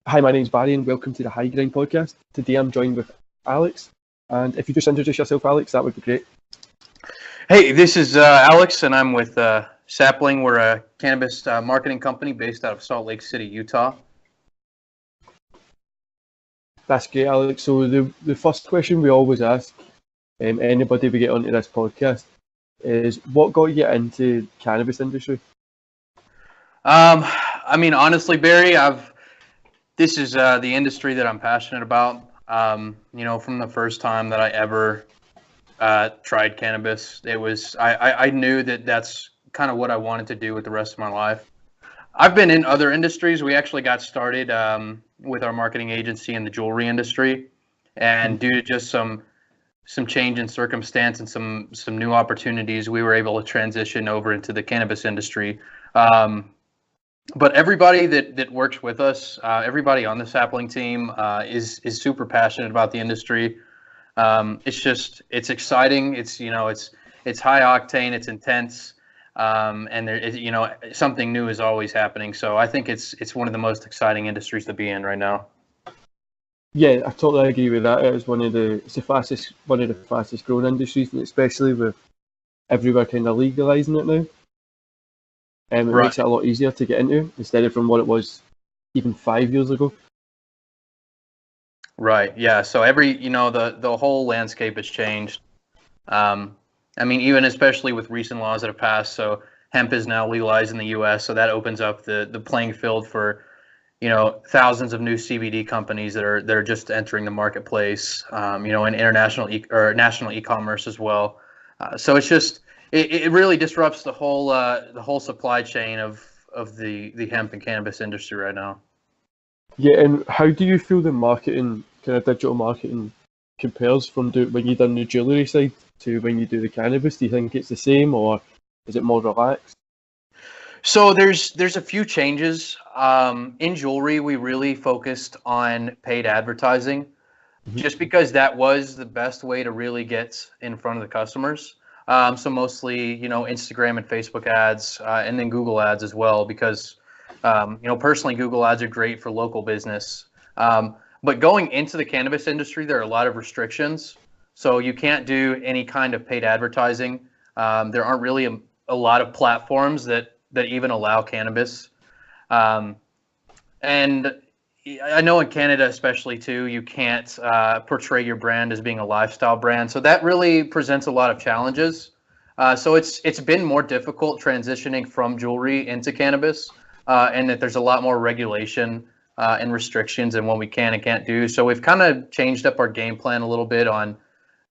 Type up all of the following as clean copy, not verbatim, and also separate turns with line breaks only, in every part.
Hi, my name's Barry, and welcome to the High Grind podcast. Today I'm joined with Alex, and if you just introduce yourself, Alex, that would be great.
Hey, this is Alex, and I'm with Sapling. We're a cannabis marketing company based out of Salt Lake City, Utah.
That's great, Alex. So the first question we always ask anybody we get onto this podcast is, what got you into cannabis industry?
Honestly, Barry, this is the industry that I'm passionate about. From the first time that I ever tried cannabis, I knew that that's kind of what I wanted to do with the rest of my life. I've been in other industries. We actually got started with our marketing agency in the jewelry industry, and due to just some change in circumstance and some new opportunities, we were able to transition over into the cannabis industry. But everybody that works with us, everybody on the Sapling team is super passionate about the industry. It's exciting. It's high octane. It's intense. And something new is always happening. So I think it's one of the most exciting industries to be in right now.
Yeah, I totally agree with that. It's one of the fastest growing industries, and especially with everywhere kind of legalizing it now. It
Right.
makes it a lot easier to get into instead of from what it was even 5 years ago.
Right. Yeah. So the whole landscape has changed. Even especially with recent laws that have passed. So hemp is now legalized in the U.S. So that opens up the playing field for, thousands of new CBD companies that are just entering the marketplace. And international or national e-commerce as well. So it's just it really disrupts the whole supply chain of the hemp and cannabis industry right now.
Yeah, and how do you feel the marketing, kind of digital marketing, compares from when you done the jewellery side to when you do the cannabis? Do you think it's the same, or is it more relaxed?
So there's a few changes. In jewelry, we really focused on paid advertising, just because that was the best way to really get in front of the customers. So mostly, Instagram and Facebook ads, and then Google ads as well, because, personally, Google ads are great for local business. But going into the cannabis industry, there are a lot of restrictions. So you can't do any kind of paid advertising. There aren't really a lot of platforms that even allow cannabis. And I know in Canada especially too, you can't portray your brand as being a lifestyle brand. So that really presents a lot of challenges. So it's been more difficult transitioning from jewelry into cannabis, and that there's a lot more regulation and restrictions in what we can and can't do. So we've kind of changed up our game plan a little bit on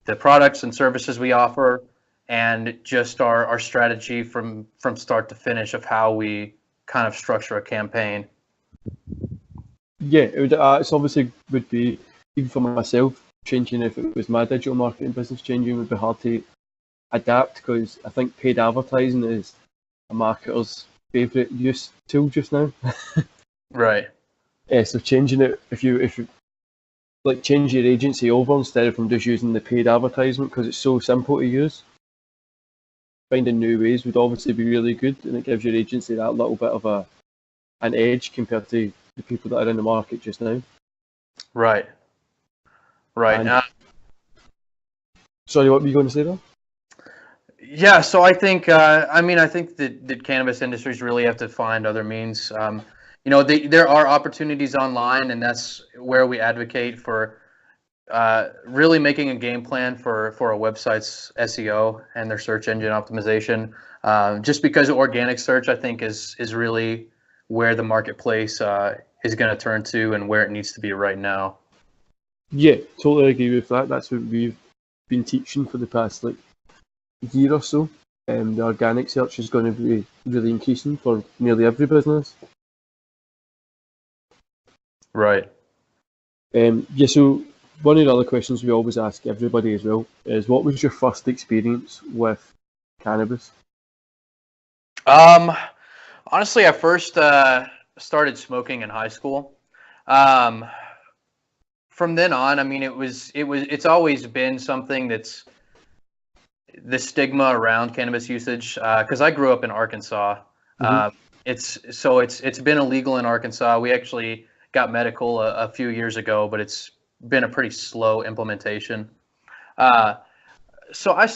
the products and services we offer, and just our strategy from start to finish of how we kind of structure a campaign.
Yeah, it's obviously would be, even for myself, changing, if it was my digital marketing business changing, would be hard to adapt, because I think paid advertising is a marketer's favourite use tool just now.
Right.
So changing it, if you like change your agency over instead of from just using the paid advertisement, because it's so simple to use, finding new ways would obviously be really good, and it gives your agency that little bit of an edge compared to the people that are in the market just now.
Right.
And, sorry, what were you going to say there?
Yeah, so I think I think that cannabis industries really have to find other means. There are opportunities online, and that's where we advocate for really making a game plan for a website's SEO and their search engine optimization. Just because organic search, I think, is really where the marketplace is going to turn to, and where it needs to be right now.
Yeah, totally agree with that. That's what we've been teaching for the past year or so. The organic search is going to be really increasing for nearly every business.
Right.
So one of the other questions we always ask everybody as well is, what was your first experience with cannabis?
Honestly, I first started smoking in high school. From then on, it's always been something that's the stigma around cannabis usage, because I grew up in Arkansas. It's been illegal in Arkansas. We actually got medical a few years ago, but it's been a pretty slow implementation. So I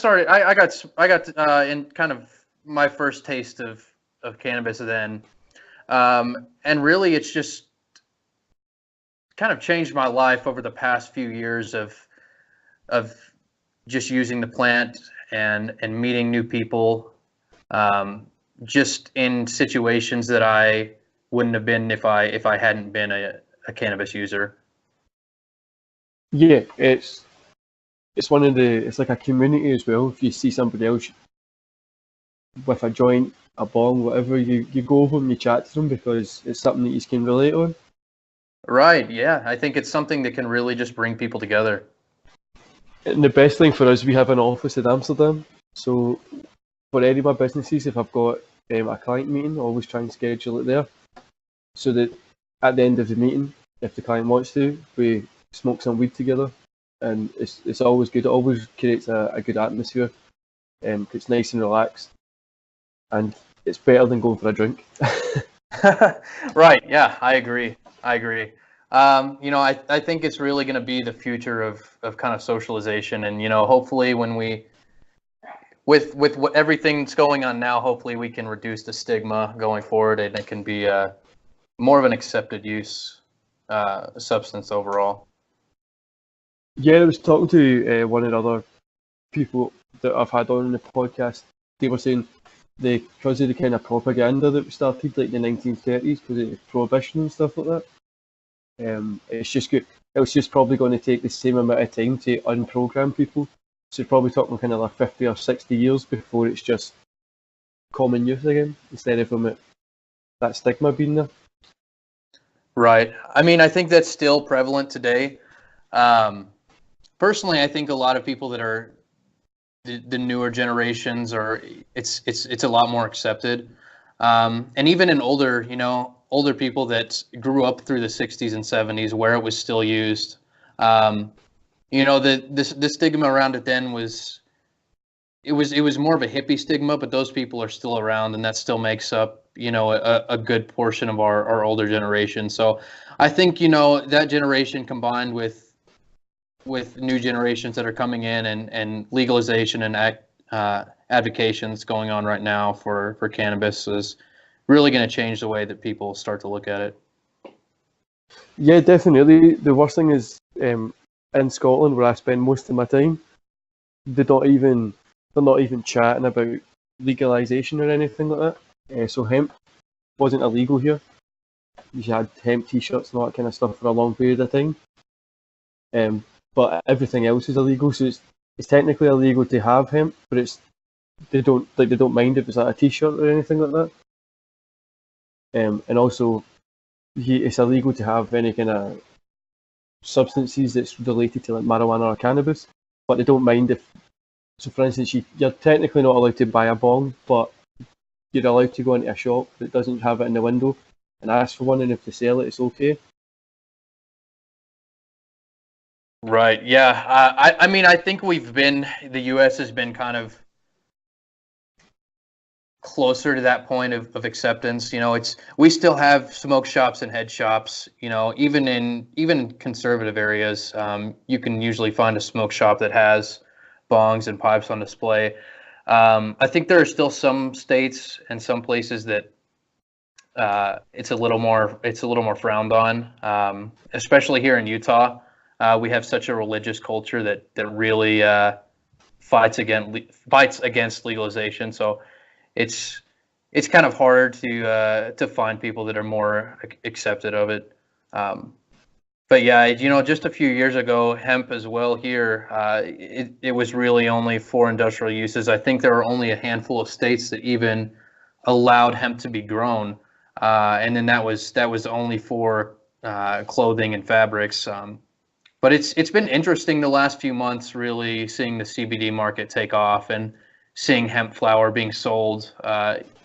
got in kind of my first taste of cannabis then, and really it's just kind of changed my life over the past few years of just using the plant and meeting new people, just in situations that I wouldn't have been if I hadn't been a cannabis user.
Yeah, it's one of it's like a community as well. If you see somebody else with a joint, a bong, whatever, you go over and you chat to them because it's something that you can relate on.
Right, yeah. I think it's something that can really just bring people together.
And the best thing for us, we have an office in Amsterdam. So for any of my businesses, if I've got a client meeting, I always try and schedule it there. So that at the end of the meeting, if the client wants to, we smoke some weed together. And it's always good. It always creates a good atmosphere. It's nice and relaxed. And it's better than going for a drink.
Right, yeah, I agree. I think it's really going to be the future of kind of socialization, and hopefully when with what everything that's going on now, hopefully we can reduce the stigma going forward, and it can be more of an accepted use substance overall.
Yeah, I was talking to one of the other people that I've had on the podcast. They were saying because of the kind of propaganda that started like the 1930s, because of prohibition and stuff like that. It's just good. It's just probably going to take the same amount of time to unprogram people. So you're probably talking kind of like 50 or 60 years before it's just common use again, instead of that stigma being there.
Right. I mean, I think that's still prevalent today. Personally, I think a lot of people that are the newer generations it's a lot more accepted, and even in older people that grew up through the 60s and 70s where it was still used, the stigma around it then was more of a hippie stigma, but those people are still around, and that still makes up a good portion of our older generation. So I think that generation combined with new generations that are coming in and legalization and advocacy that's going on right now for cannabis is really going to change the way that people start to look at it.
Yeah, definitely. The worst thing is in Scotland, where I spend most of my time, they're not even chatting about legalization or anything like that. So hemp wasn't illegal here. You had hemp t-shirts and all that kind of stuff for a long period of time. But everything else is illegal, so it's technically illegal to have hemp, but they don't mind if it's like a t-shirt or anything like that. And also, it's illegal to have any kind of substances that's related to like marijuana or cannabis, but they don't mind if. So, for instance, you're technically not allowed to buy a bong, but you're allowed to go into a shop that doesn't have it in the window and ask for one, and if they sell it, it's okay.
Right. Yeah. I mean, I think the U.S. has been kind of closer to that point of acceptance. We still have smoke shops and head shops. Even in conservative areas, you can usually find a smoke shop that has bongs and pipes on display. I think there are still some states and some places that it's a little more frowned on, especially here in Utah. We have such a religious culture that really fights against legalization. So it's kind of hard to find people that are more accepted of it. But yeah, just a few years ago, hemp as well here, it was really only for industrial uses. I think there were only a handful of states that even allowed hemp to be grown, and then that was only for clothing and fabrics. But it's been interesting the last few months, really seeing the CBD market take off and seeing hemp flower being sold,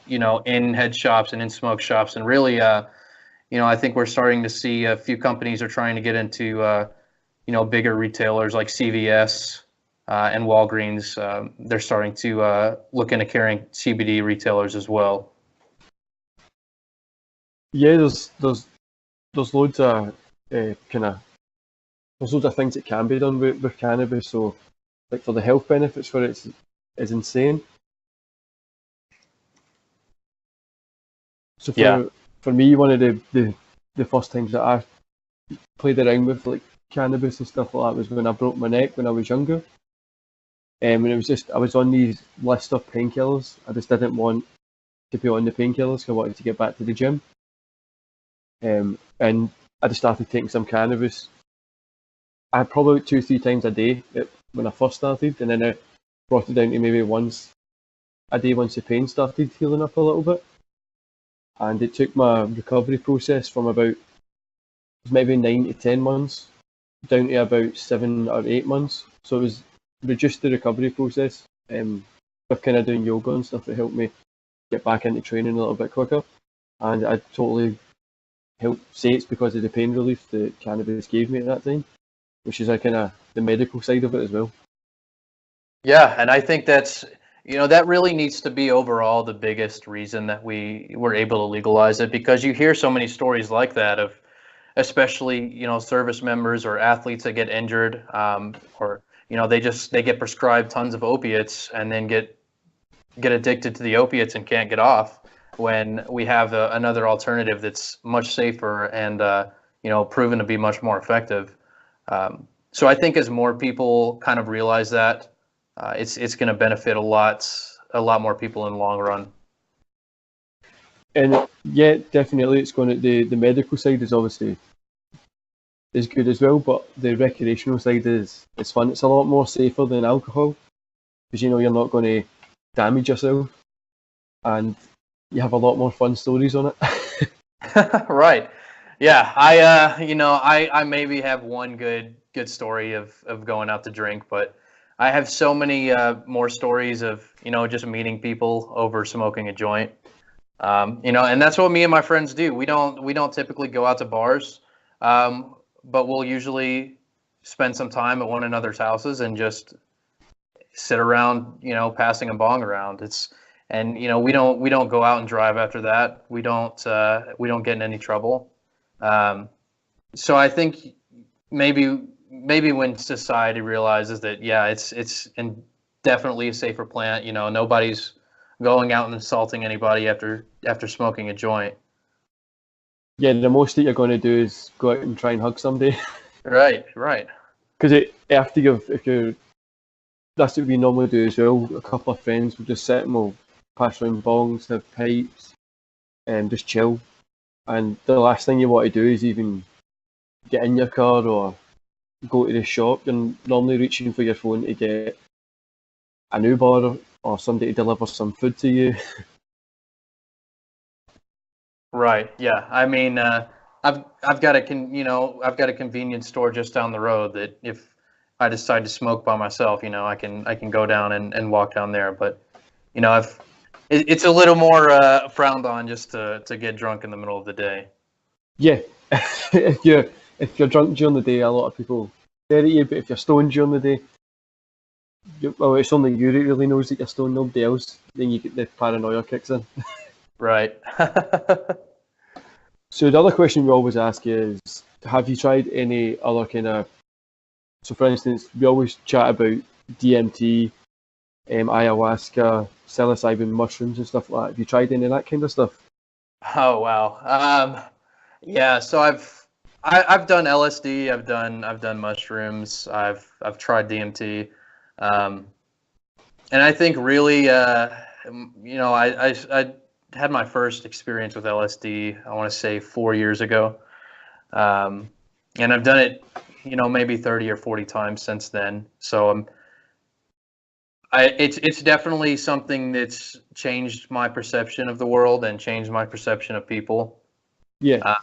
in head shops and in smoke shops, and really, I think we're starting to see a few companies are trying to get into, bigger retailers like CVS and Walgreens. They're starting to look into carrying CBD retailers as well.
Yeah, there's there's loads of kind of there's loads of things that can be done with cannabis. So like for the health benefits for it is insane. So
Yeah.
for me, one of the first times that I played around with like cannabis and stuff like that was when I broke my neck when I was younger. And it was just I was on these list of painkillers. I just didn't want to be on the painkillers because I wanted to get back to the gym. And I just started taking some cannabis. I had probably 2-3 times a day when I first started, and then I brought it down to maybe once a day once the pain started healing up a little bit. And it took my recovery process from about maybe 9 to 10 months down to about 7 or 8 months. So it was reduced the recovery process. With kind of doing yoga and stuff, it helped me get back into training a little bit quicker. And I totally helped say it's because of the pain relief that cannabis gave me at that time, which is a kind of the medical side of it as well.
Yeah, and I think that's, that really needs to be overall the biggest reason that we were able to legalize it, because you hear so many stories like that of, especially, service members or athletes that get injured, or, they get prescribed tons of opiates and then get addicted to the opiates and can't get off, when we have another alternative that's much safer and, proven to be much more effective. So I think as more people kind of realize that, it's going to benefit a lot more people in the long run.
And yeah, definitely, it's going to the medical side is obviously is good as well, but the recreational side is fun. It's a lot more safer than alcohol because you're not going to damage yourself, and you have a lot more fun stories on it.
Right. Yeah. I maybe have one good story of going out to drink, but I have so many more stories of, just meeting people over smoking a joint. And that's what me and my friends do. We don't typically go out to bars, but we'll usually spend some time at one another's houses and just sit around, passing a bong around. We don't go out and drive after that. We don't get in any trouble. So I think maybe when society realizes that, yeah, it's definitely a safer plant. Nobody's going out and assaulting anybody after smoking a joint.
Yeah, the most that you're going to do is go out and try and hug somebody.
Right.
Because if you're that's what we normally do as well. A couple of friends will just sit and we'll pass around bongs, have pipes, and just chill. And the last thing you want to do is even get in your car or go to the shop. You're normally reaching for your phone to get an Uber or somebody to deliver some food to you.
Right. Yeah. I mean, I've got a convenience store just down the road that if I decide to smoke by myself, I can go down and walk down there. But it's a little more frowned on just to get drunk in the middle of the day.
Yeah, if you're drunk during the day, a lot of people stare at you. But if you're stoned during the day, well, it's only you that really knows that you're stoned. Nobody else. Then you get the paranoia kicks in.
Right.
So the other question we always ask is, have you tried any other kind of? So for instance, we always chat about DMT, ayahuasca, psilocybin mushrooms and stuff like that. Have you tried any of that kind of stuff?
Oh wow. Yeah. So I've done LSD. I've done mushrooms. I've tried DMT. And I think really, I had my first experience with LSD, I want to say 4 years ago. And I've done it, maybe 30 or 40 times since then. So it's definitely something that's changed my perception of the world and changed my perception of people.
Yeah.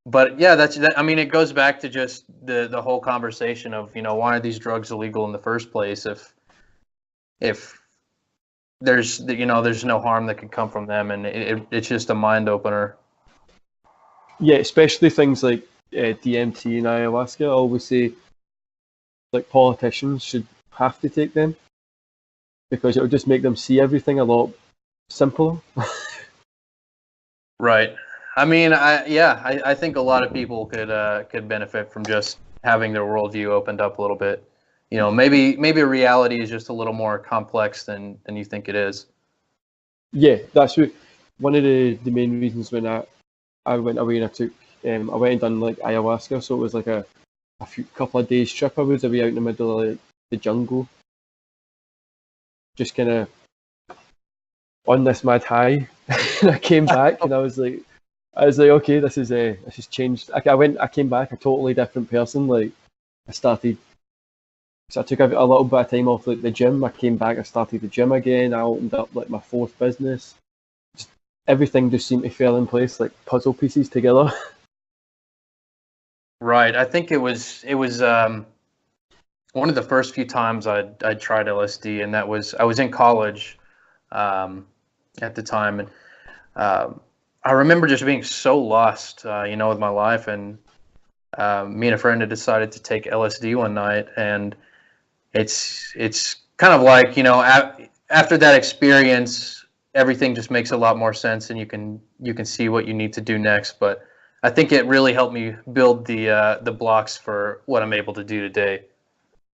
But yeah, I mean, it goes back to just the whole conversation of, why are these drugs illegal in the first place if there's no harm that can come from them, and it's just a mind opener.
Yeah, especially things like DMT and ayahuasca. I always say, like, politicians should have to take them because it would just make them see everything a lot simpler.
Right. I mean, I think a lot of people could benefit from just having their worldview opened up a little bit. You know, maybe reality is just a little more complex than you think it is.
Yeah, that's what, one of the main reasons when I went away and I went and done like ayahuasca, so it was like a few couple of days trip. I was away out in the middle of like, the jungle, just kind of on this mad high. And I came back and I was like, okay, this is changed. I came back a totally different person. Like I started, so I took a little bit of time off like the gym. I came back, I started the gym again. I opened up like my fourth business. Just, everything just seemed to fall in place like puzzle pieces together.
Right. I think it was one of the first few times I'd tried LSD, and that was I was in college at the time, and I remember just being so lost, with my life, and me and a friend had decided to take LSD one night, and it's kind of like after that experience, everything just makes a lot more sense, and you can see what you need to do next. But I think it really helped me build the blocks for what I'm able to do today.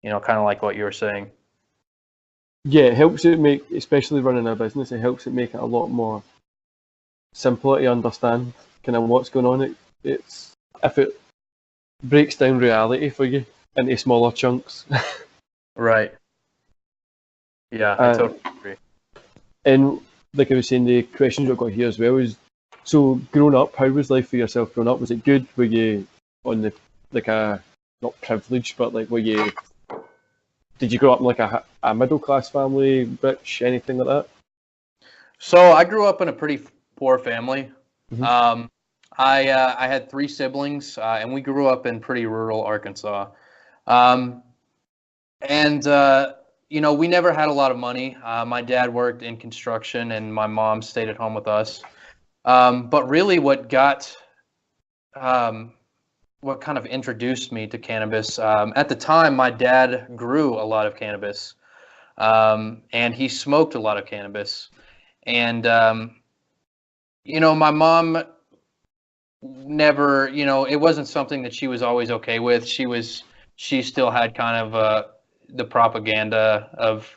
Kind of like what you were saying.
Yeah, it helps it make, especially running a business, it helps it make it a lot more simpler to understand kind of what's going on. It's if it breaks down reality for you into smaller chunks.
Right. Yeah, I
uh,
totally agree.
and like I was saying, the questions I've got here as well is, so growing up, how was life for yourself growing up? Was it good? Were you on the like a not privileged, but like were you? Did you grow up in like a middle class family, rich, anything like that?
So I grew up in a pretty poor family.
Hmm.
Um, I had three siblings, and we grew up in pretty rural Arkansas. Um, and we never had a lot of money. My dad worked in construction, and my mom stayed at home with us. But really, um, what kind of introduced me to cannabis, at the time, my dad grew a lot of cannabis, and he smoked a lot of cannabis. And my mom never, it wasn't something that she was always okay with. She still had kind of the propaganda of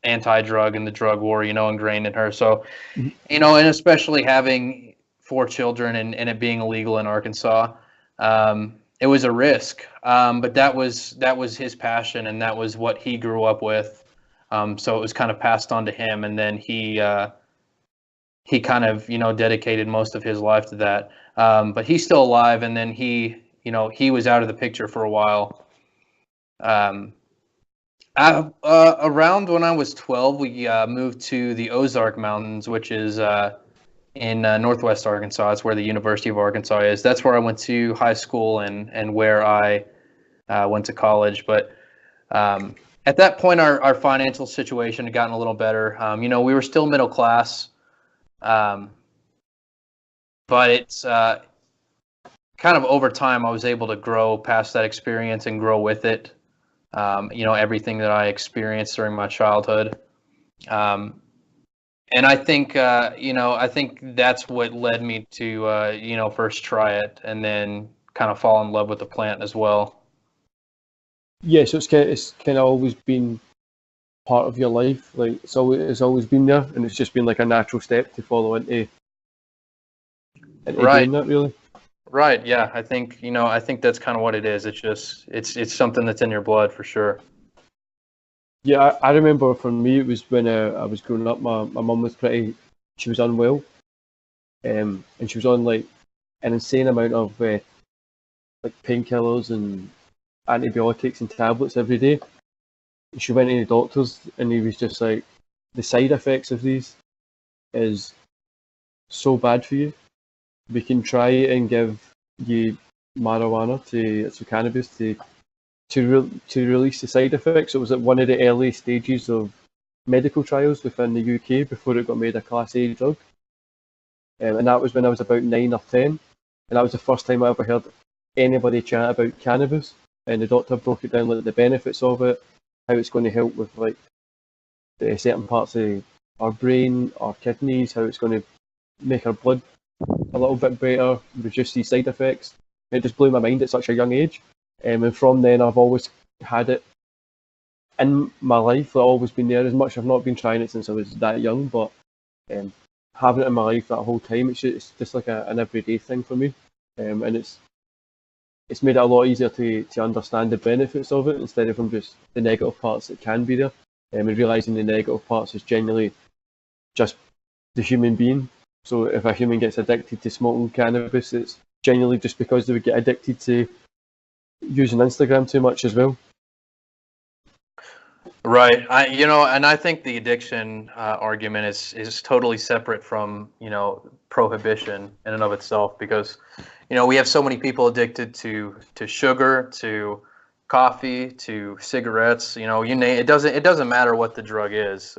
anti-drug and the drug war, ingrained in her. So,
Hmm.
and especially having four children and it being illegal in Arkansas, it was a risk. But that was his passion, and that was what he grew up with. So it was kind of passed on to him, and then he kind of dedicated most of his life to that. But he's still alive, and then he was out of the picture for a while. Um, Around when I was 12, we moved to the Ozark Mountains, which is in northwest Arkansas. It's where the University of Arkansas is. That's where I went to high school and where I went to college. But at that point, our financial situation had gotten a little better. We were still middle class. Um, but it's kind of over time, I was able to grow past that experience and grow with it. Everything that I experienced during my childhood. Um, and I think that's what led me to, first try it and then kind of fall in love with the plant as well.
Yeah, so it's kind of always been part of your life. Like it's always been there, and it's just been like a natural step to follow into
Right,
doing that. Really.
right. Yeah, I think that's kind of what it is. It's something that's in your blood for sure.
Yeah, I remember for me it was when I was growing up. My mum was she was unwell, and she was on like an insane amount of like painkillers and antibiotics and tablets every day. She went to the doctors, and he was just like, the side effects of these is so bad for you. We can try and give you marijuana so cannabis to release the side effects. It was at one of the early stages of medical trials within the UK before it got made a Class A drug. And that was when I was about 9 or 10, and that was the first time I ever heard anybody chat about cannabis. And the doctor broke it down, like the benefits of it, how it's going to help with like the certain parts of our brain, our kidneys, how it's going to make our blood a little bit better, reduce these side effects. It just blew my mind at such a young age. And from then, I've always had it in my life. It's always been there. As much I've not been trying it since I was that young, but um, having it in my life that whole time, it's just like an everyday thing for me. And it's made it a lot easier to understand the benefits of it instead of from just the negative parts that can be there. And realizing the negative parts is generally just the human being. So if a human gets addicted to smoking cannabis, it's generally just because they would get addicted to using Instagram too much as well.
Right. And I think the addiction argument is totally separate from, prohibition in and of itself, because, we have so many people addicted to sugar, to coffee, to cigarettes. It doesn't matter what the drug is.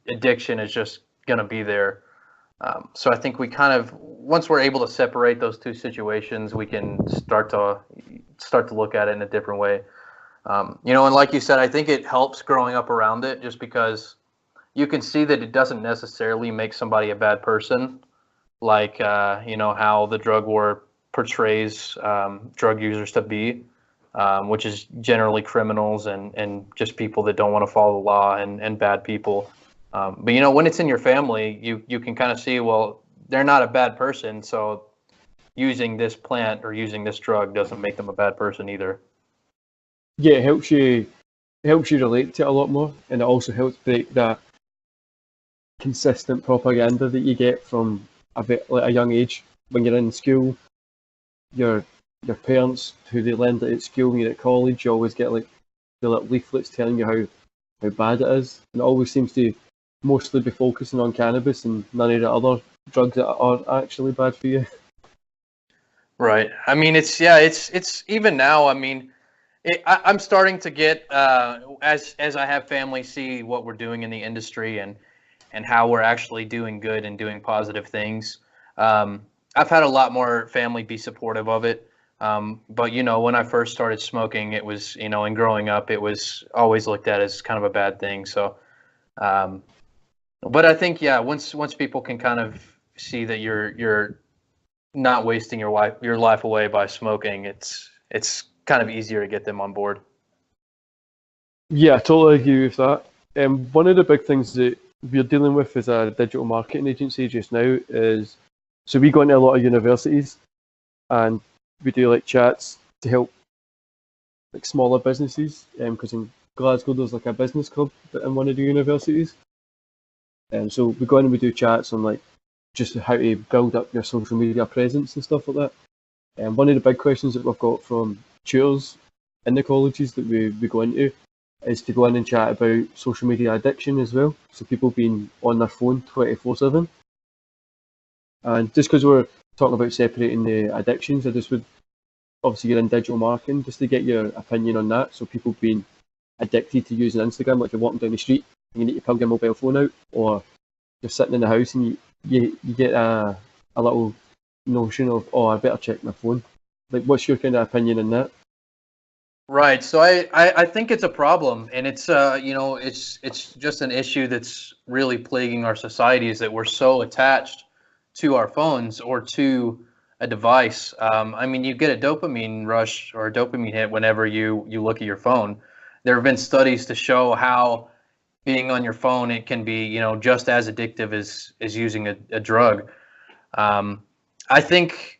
Addiction is just gonna be there. So I think we kind of, once we're able to separate those two situations, we can start to look at it in a different way. And like you said, I think it helps growing up around it, just because you can see that it doesn't necessarily make somebody a bad person, like how the drug war portrays drug users to be, which is generally criminals and just people that don't want to follow the law and bad people. But when it's in your family, you can kind of see, well, they're not a bad person, so using this plant or using this drug doesn't make them a bad person either.
Yeah, it helps you relate to it a lot more, and it also helps break that consistent propaganda that you get from like a young age when you're in school. Your parents, who they learned it at school, when you're at college, you always get like the little leaflets telling you how bad it is, and it always seems to mostly be focusing on cannabis and none of the other drugs that are actually bad for you.
Right. I mean, it's even now. I mean, I'm starting to get as I have family see what we're doing in the industry and how we're actually doing good and doing positive things. I've had a lot more family be supportive of it. But when I first started smoking, it was, and growing up, it was always looked at as kind of a bad thing. So, but I think, yeah, once people can kind of see that you're not wasting your life away by smoking, it's kind of easier to get them on board.
Yeah, I totally agree with that. One of the big things that we're dealing with as a digital marketing agency just now is, so we go into a lot of universities and we do like chats to help like smaller businesses, because in Glasgow there's like a business club in one of the universities. And so we go in and we do chats on like just how to build up your social media presence and stuff like that. And one of the big questions that we've got from tutors in the colleges that we go into is to go in and chat about social media addiction as well. So people being on their phone 24/7. And just because we're talking about separating the addictions, I just would, obviously you're in digital marketing, just to get your opinion on that. So people being addicted to using Instagram, like you're walking down the street and you need to plug your mobile phone out, or you're sitting in the house and you get a little notion of, oh, I better check my phone. Like, what's your kind of opinion on that?
Right. So I think it's a problem, and it's just an issue that's really plaguing our society, is that we're so attached to our phones or to a device. I mean, you get a dopamine rush or a dopamine hit whenever you look at your phone. There have been studies to show how being on your phone, it can be, just as addictive as using a drug. I think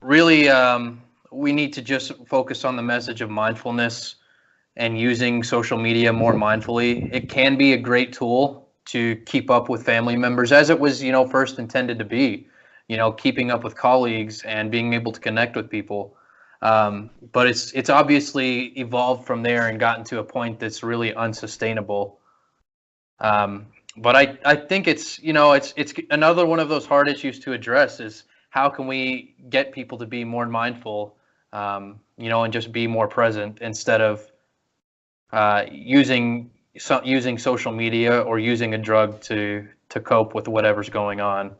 really, we need to just focus on the message of mindfulness and using social media more mindfully. It can be a great tool to keep up with family members, as it was, first intended to be, keeping up with colleagues and being able to connect with people. But it's obviously evolved from there and gotten to a point that's really unsustainable. But I think it's another one of those hard issues to address, is how can we get people to be more mindful, and just be more present instead of using social media or using a drug to cope with whatever's going on.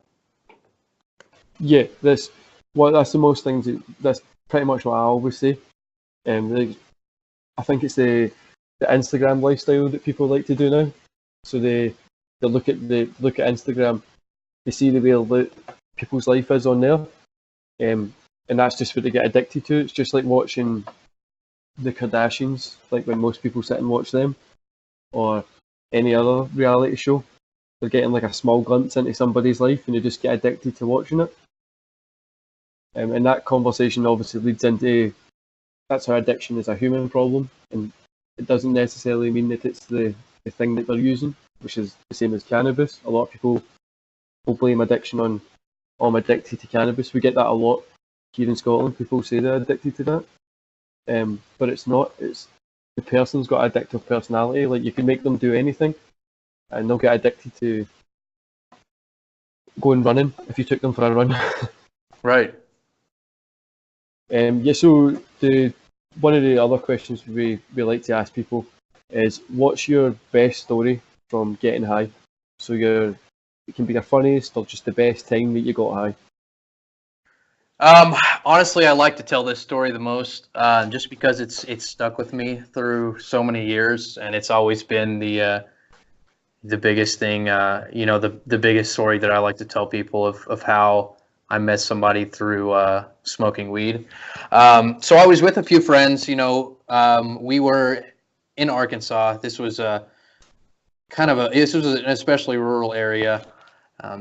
Yeah, that's the most things that's pretty much what I always say. Like, I think it's the Instagram lifestyle that people like to do now. So they look at Instagram they see the way people's life is on there, and that's just what they get addicted to. It's just like watching the Kardashians, like when most people sit and watch them, or any other reality show. They're getting like a small glimpse into somebody's life, and they just get addicted to watching it. And that conversation obviously leads into that's how addiction is a human problem, and it doesn't necessarily mean that it's the thing that they're using, which is the same as cannabis. A lot of people will blame addiction on, oh, I'm addicted to cannabis. We get that a lot here in Scotland. People say they're addicted to that, but it's not. It's the person's got addictive personality. Like, you can make them do anything, and they'll get addicted to going running if you took them for a run.
Right.
Yeah, so one of the other questions we like to ask people is, what's your best story from getting high? So it can be the funniest or just the best time that you got high.
Honestly, I like to tell this story the most, just because it's stuck with me through so many years, and it's always been the biggest thing, the biggest story that I like to tell people of how I met somebody through smoking weed. So I was with a few friends. We were in Arkansas. This was this was an especially rural area,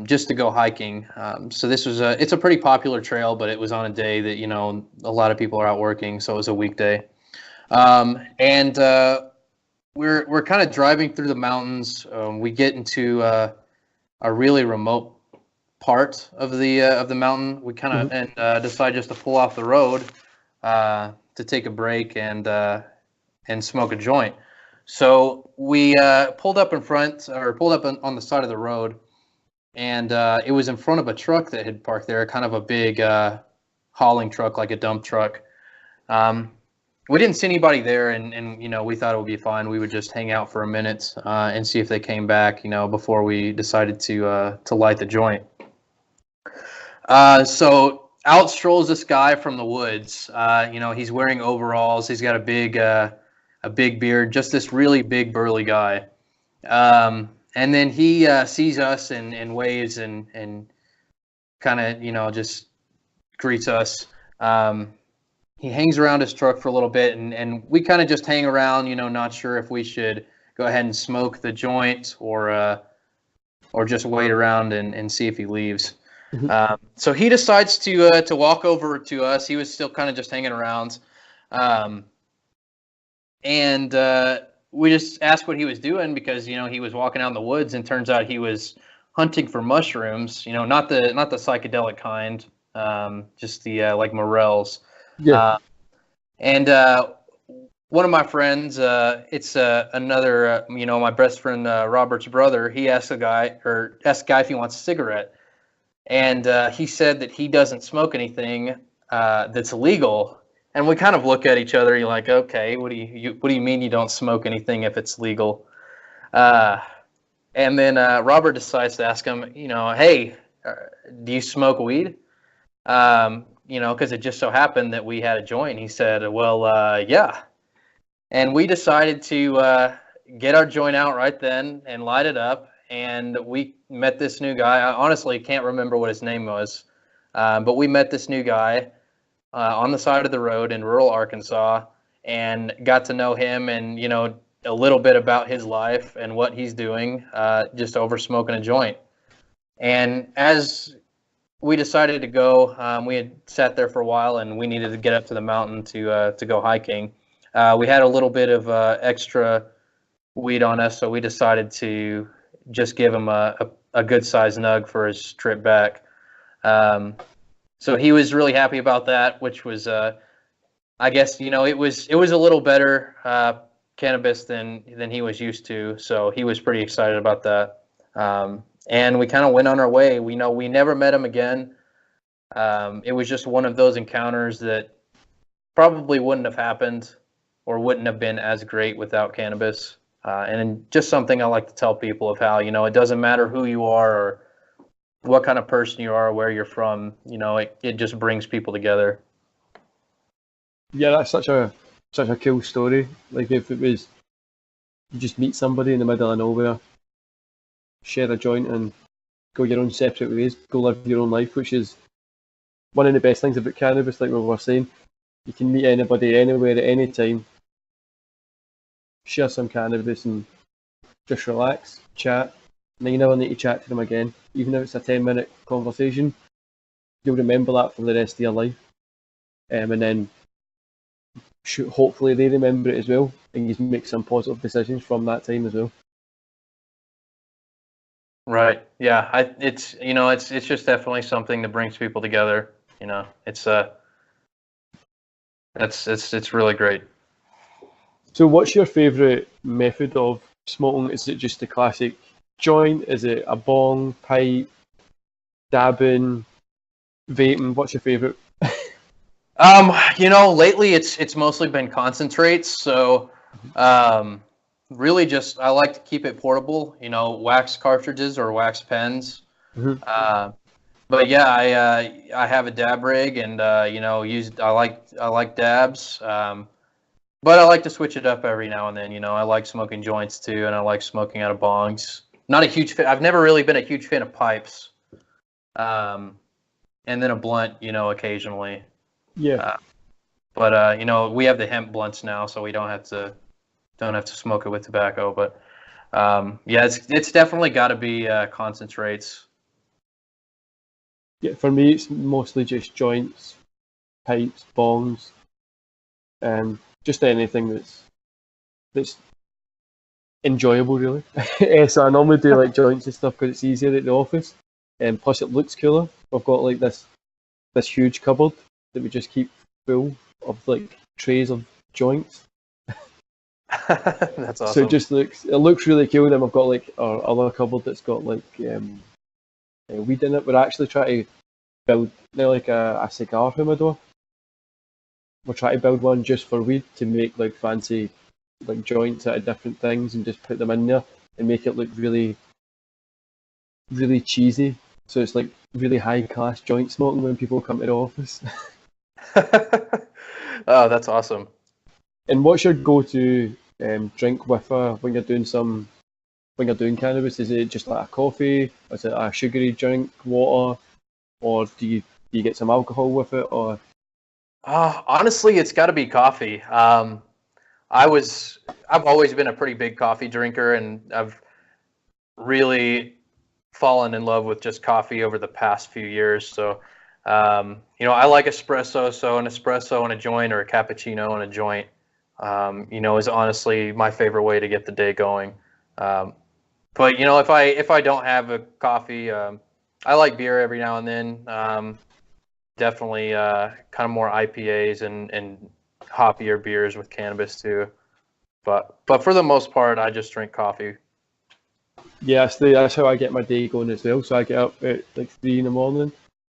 just to go hiking. So it's a pretty popular trail, but it was on a day that a lot of people are out working, so it was a weekday. And we're kind of driving through the mountains. We get into a really remote part of the mountain. We kind of decide just to pull off the road to take a break and smoke a joint. So we pulled up on the side of the road, and it was in front of a truck that had parked there, kind of a big hauling truck, like a dump truck. We didn't see anybody there, and we thought it would be fine. We would just hang out for a minute and see if they came back, before we decided to light the joint. So out strolls this guy from the woods. He's wearing overalls. He's got a big beard, just this really big burly guy. And then he sees us and waves and kind of just greets us. He hangs around his truck for a little bit, and we kind of just hang around, not sure if we should go ahead and smoke the joint or just wait around and see if he leaves. So he decides to walk over to us. He was still kind of just hanging around, and we just asked what he was doing, because he was walking out in the woods, and turns out he was hunting for mushrooms. Not the psychedelic kind, just the like morels.
Yeah.
And one of my friends, it's another, my best friend Robert's brother. He asked the guy if he wants a cigarette, and he said that he doesn't smoke anything that's illegal. And we kind of look at each other. You're like, okay, what do you mean you don't smoke anything if it's legal? And then Robert decides to ask him, hey, do you smoke weed? Because it just so happened that we had a joint. He said, well, yeah. And we decided to get our joint out right then and light it up. And we met this new guy. I honestly can't remember what his name was, but we met this new guy on the side of the road in rural Arkansas, and got to know him and, a little bit about his life and what he's doing, just over smoking a joint. And as we decided to go, we had sat there for a while, and we needed to get up to the mountain to go hiking. We had a little bit of extra weed on us, so we decided to just give him a good sized nug for his trip back. So he was really happy about that, which was, I guess, it was a little better cannabis than he was used to. So he was pretty excited about that. And we kind of went on our way. We never met him again. It was just one of those encounters that probably wouldn't have happened or wouldn't have been as great without cannabis. And just something I like to tell people of how, it doesn't matter who you are or what kind of person you are or where you're from, it just brings people together.
Yeah, that's such a cool story. Like, if it was, you just meet somebody in the middle of nowhere, share a joint, and go your own separate ways, go live your own life, which is one of the best things about cannabis. Like we were saying, you can meet anybody anywhere at any time, share some cannabis, and just relax, chat. And then you never need to chat to them again, even if it's a 10-minute conversation. You'll remember that for the rest of your life, and then hopefully they remember it as well, and you make some positive decisions from that time as well.
Right. Yeah. It's it's just definitely something that brings people together. It's it's really great.
So, what's your favourite method of smoking? Is it just the classic joint? Is it a bong, pipe, dabbing, vaping? What's your favourite?
Lately it's mostly been concentrates. So, really just I like to keep it portable. Wax cartridges or wax pens.
Mm-hmm.
But yeah, I have a dab rig, and I like dabs. But I like to switch it up every now and then. I like smoking joints too, and I like smoking out of bongs. Not a huge fan. I've never really been a huge fan of pipes. And then a blunt, occasionally.
Yeah.
But we have the hemp blunts now, so we don't have to smoke it with tobacco. But yeah, it's definitely got to be concentrates.
Yeah, for me, it's mostly just joints, pipes, bongs, just anything that's enjoyable, really. So I normally do like joints and stuff because it's easier at the office, and plus it looks cooler. I've got like this huge cupboard that we just keep full of like trays of joints.
That's awesome.
So it looks really cool. Then I've got like our other cupboard that's got like weed in it. We're actually trying to build like a cigar humidor. We're trying to build one just for weed to make like fancy like joints out of different things and just put them in there and make it look really, really cheesy. So it's like really high class joint smoking when people come to the office.
Oh, that's awesome.
And what's your go-to drink with when you're doing cannabis? Is it just like a coffee? Is it a sugary drink, water, or do you get some alcohol with it? Or
Honestly, it's got to be coffee. I've always been a pretty big coffee drinker, and I've really fallen in love with just coffee over the past few years. So, I like espresso. So an espresso and a joint, or a cappuccino and a joint, is honestly my favorite way to get the day going. But if I don't have a coffee, I like beer every now and then. Definitely kind of more IPAs and hoppier beers with cannabis too. But for the most part, I just drink coffee.
yeah, that's how I get my day going as well. So I get up at like 3 in the morning,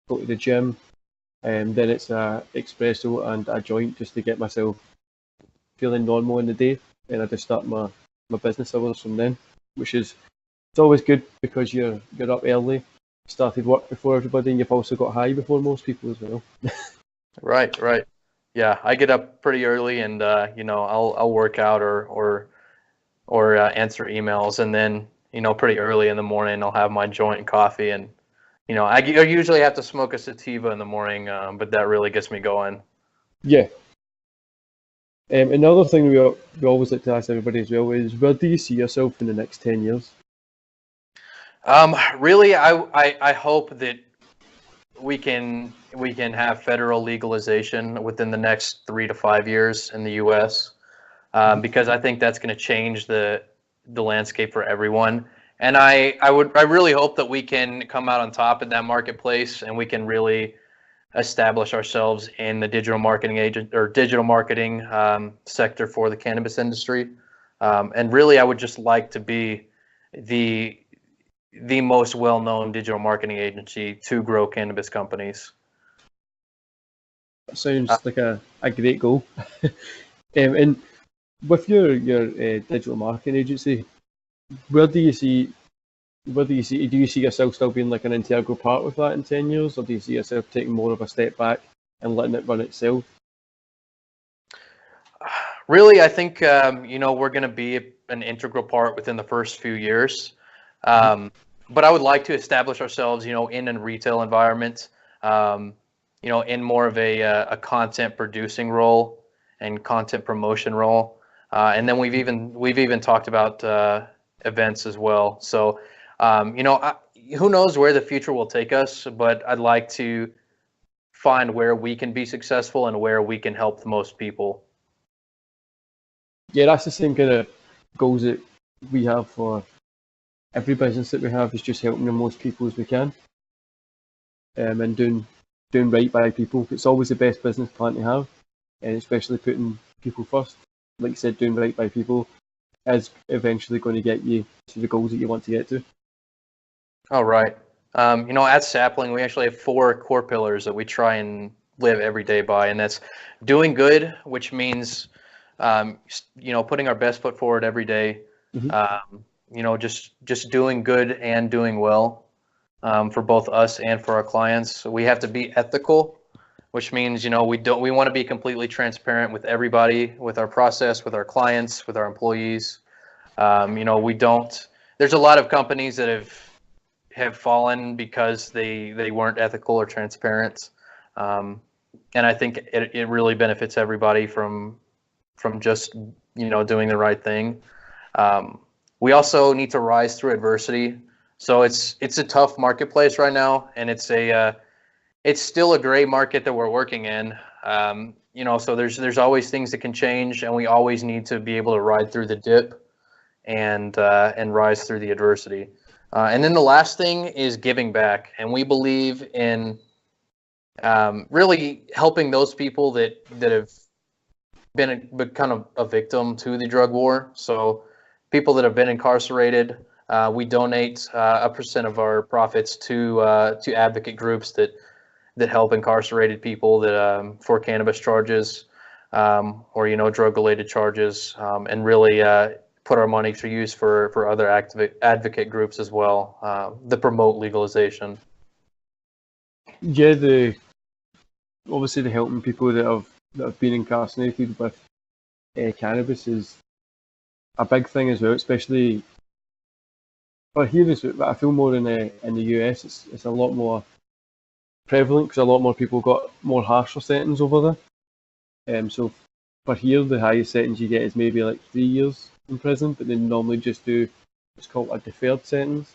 go to the gym, and then it's a espresso and a joint just to get myself feeling normal in the day, and I just start my business hours from then, which is it's always good because you're up early, started work before everybody, and you've also got high before most people as well.
Right. Yeah, I get up pretty early, and I'll work out or answer emails, and then pretty early in the morning I'll have my joint and coffee, and I usually have to smoke a sativa in the morning, but that really gets me going.
Yeah. Another thing we always like to ask everybody as well is, where do you see yourself in the next 10 years?
Really, I hope that we can have federal legalization within the next 3 to 5 years in the U.S. Because I think that's going to change the landscape for everyone. And I really hope that we can come out on top in that marketplace, and we can really establish ourselves in the digital marketing sector for the cannabis industry. And really, I would just like to be the most well-known digital marketing agency to grow cannabis companies.
That sounds like a great goal. And with your digital marketing agency, where do you see do you see yourself still being like an integral part with that in 10 years, or do you see yourself taking more of a step back and letting it run itself?
Really, I think we're going to be an integral part within the first few years. but I would like to establish ourselves, in a retail environment, in more of a content producing role and content promotion role. And then we've even talked about events as well. So, who knows where the future will take us, but I'd like to find where we can be successful and where we can help the most people.
Yeah, that's the same kind of goals that we have for every business that we have, is just helping the most people as we can, and doing right by people. It's always the best business plan to have, and especially putting people first. Like you said, doing right by people is eventually going to get you to the goals that you want to get to.
All right. At Sapling, we actually have 4 core pillars that we try and live every day by, and that's doing good, which means, putting our best foot forward every day. Just doing good and doing well, for both us and for our clients. So we have to be ethical, which means, we want to be completely transparent with everybody, with our process, with our clients, with our employees. There's a lot of companies that have fallen because they weren't ethical or transparent. And I think it really benefits everybody from just, doing the right thing. We also need to rise through adversity. So it's a tough marketplace right now, and it's still a gray market that we're working in. So there's always things that can change, and we always need to be able to ride through the dip and rise through the adversity. And then the last thing is giving back, and we believe in really helping those people that have been kind of a victim to the drug war. So people that have been incarcerated, we donate a percent of our profits to advocate groups that help incarcerated people that for cannabis charges, or drug related charges, and really put our money to use for other advocate groups as well that promote legalization.
Yeah, obviously the helping people that have been incarcerated with cannabis is a big thing as well, especially. But here is, I feel more in the US. It's a lot more prevalent because a lot more people got more harsher sentences over there. So for here, the highest sentence you get is maybe like 3 years in prison, but they normally just do what's called a deferred sentence,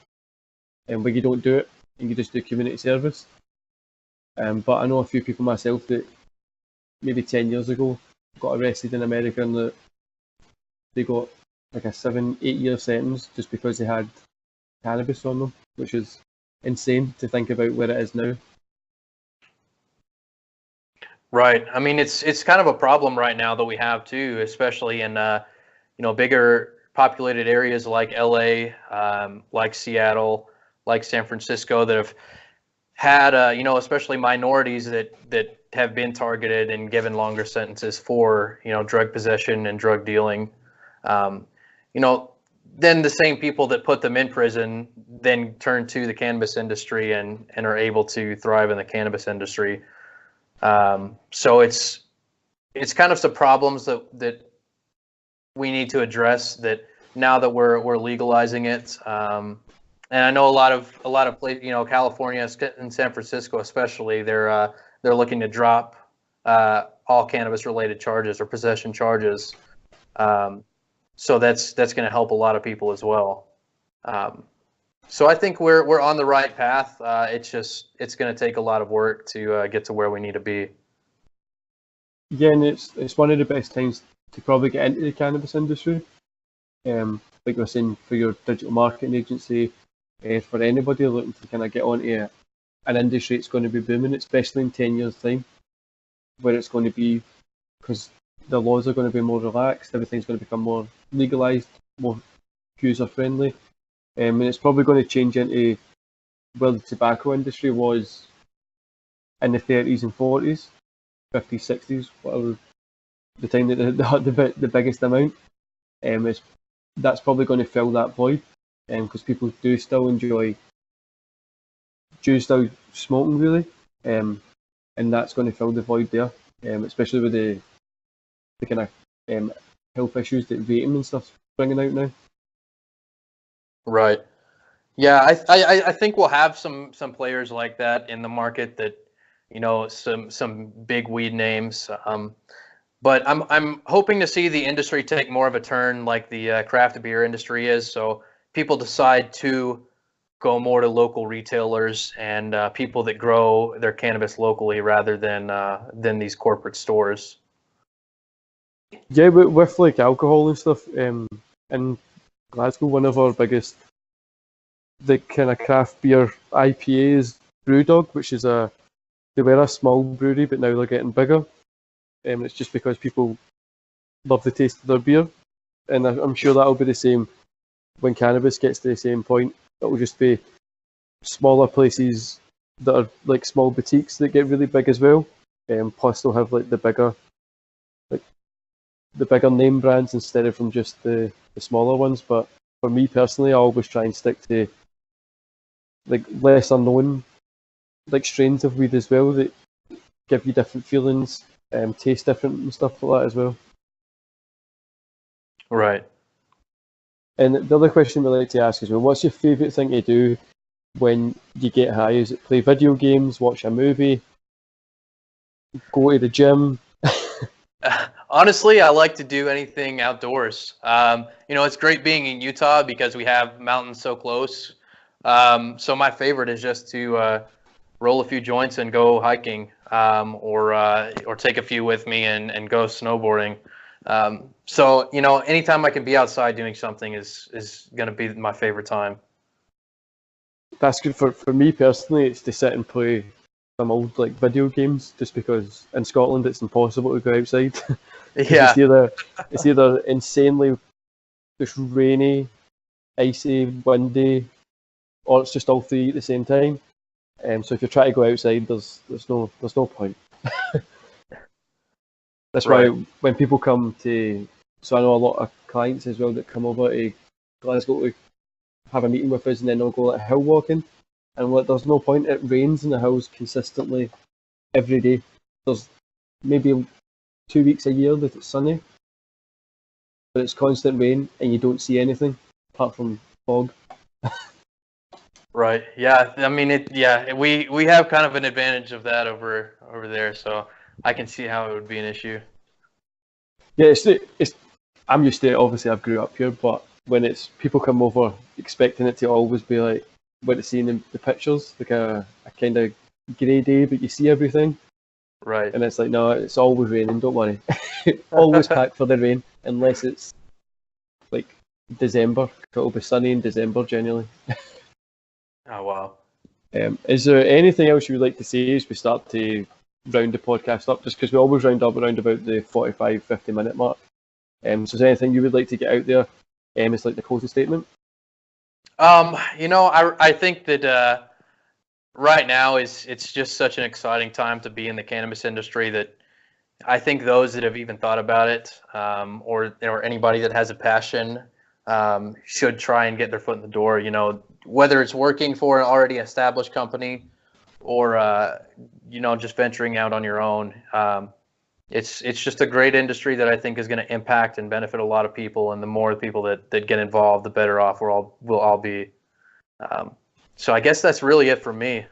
and where you don't do it and you just do community service. But I know a few people myself that maybe 10 years ago got arrested in America, and they got like a 7-8 year sentence just because they had cannabis on them, which is insane to think about where it is now.
Right. I mean, it's kind of a problem right now that we have too, especially in bigger populated areas like LA, like Seattle, like San Francisco, that have had especially minorities that have been targeted and given longer sentences for drug possession and drug dealing. Then the same people that put them in prison then turn to the cannabis industry and are able to thrive in the cannabis industry. So it's kind of some problems that we need to address, that now that we're legalizing it. And I know a lot of places, California and San Francisco especially, they're looking to drop all cannabis related charges or possession charges. So that's going to help a lot of people as well. So I think we're on the right path. It's going to take a lot of work to get to where we need to be.
Yeah, and it's one of the best times to probably get into the cannabis industry. Like we're saying, for your digital marketing agency, for anybody looking to kind of get onto an industry, it's going to be booming, especially in 10 years' time, where it's going to be, because the laws are going to be more relaxed, everything's going to become more legalised, more user-friendly, and it's probably going to change into where the tobacco industry was in the 30s and 40s, 50s, 60s, whatever, the time that they had the biggest amount. That's probably going to fill that void, because people do still smoking really, and that's going to fill the void there, especially with the kind of health issues that vaping and stuff's bringing out now.
Right. Yeah, I think we'll have some players like that in the market that, some big weed names. But I'm hoping to see the industry take more of a turn like the craft beer industry is. So people decide to go more to local retailers and people that grow their cannabis locally rather than these corporate stores.
Yeah, with like alcohol and stuff, in Glasgow, one of our biggest the kind of craft beer IPA is Brewdog, which is they were a small brewery, but now they're getting bigger. It's just because people love the taste of their beer, and I'm sure that'll be the same when cannabis gets to the same point. It'll just be smaller places that are like small boutiques that get really big as well. Plus they'll have like like the bigger name brands instead of from just the smaller ones. But for me personally, I always try and stick to like lesser known like strains of weed as well that give you different feelings, taste different and stuff like that as well.
Right.
And the other question we like to ask is, well, what's your favourite thing to do when you get high? Is it play video games, watch a movie, go to the gym?
Honestly, I like to do anything outdoors. It's great being in Utah because we have mountains so close. So my favorite is just to roll a few joints and go hiking, or take a few with me and go snowboarding. So anytime I can be outside doing something is going to be my favorite time.
That's good for me personally. It's to sit and play some old like video games, just because in Scotland it's impossible to go outside. Because
Yeah.
it's either insanely just rainy, icy, windy, or it's just all three at the same time. So if you try to go outside, there's no point. That's why
Right.
when people come to, so I know a lot of clients as well that come over to Glasgow to have a meeting with us, and then they'll go like hill walking, and like there's no point. It rains in the hills consistently every day. There's maybe 2 weeks a year that it's sunny, but it's constant rain, and you don't see anything apart from fog.
Right. Yeah. I mean, we have kind of an advantage of that over there, so I can see how it would be an issue.
Yeah, it's I'm used to it. Obviously, I've grew up here, but when it's people come over expecting it to always be like what it's seeing in the pictures, like a kind of grey day, but you see everything,
Right.
and it's like no, it's always raining. Don't worry, always pack for the rain unless it's like December. It'll be sunny in December generally.
Oh, wow.
Is there anything else you would like to say as we start to round the podcast up? Just because we always round up around about the 45, 50 minute mark. So is there anything you would like to get out there? It's like the closing statement.
I think that right now it's just such an exciting time to be in the cannabis industry that I think those that have even thought about it, or anybody that has a passion, should try and get their foot in the door. Whether it's working for an already established company or just venturing out on your own. It's just a great industry that I think is going to impact and benefit a lot of people, and the more people that get involved, the better off we'll all be. So I guess that's really it for me.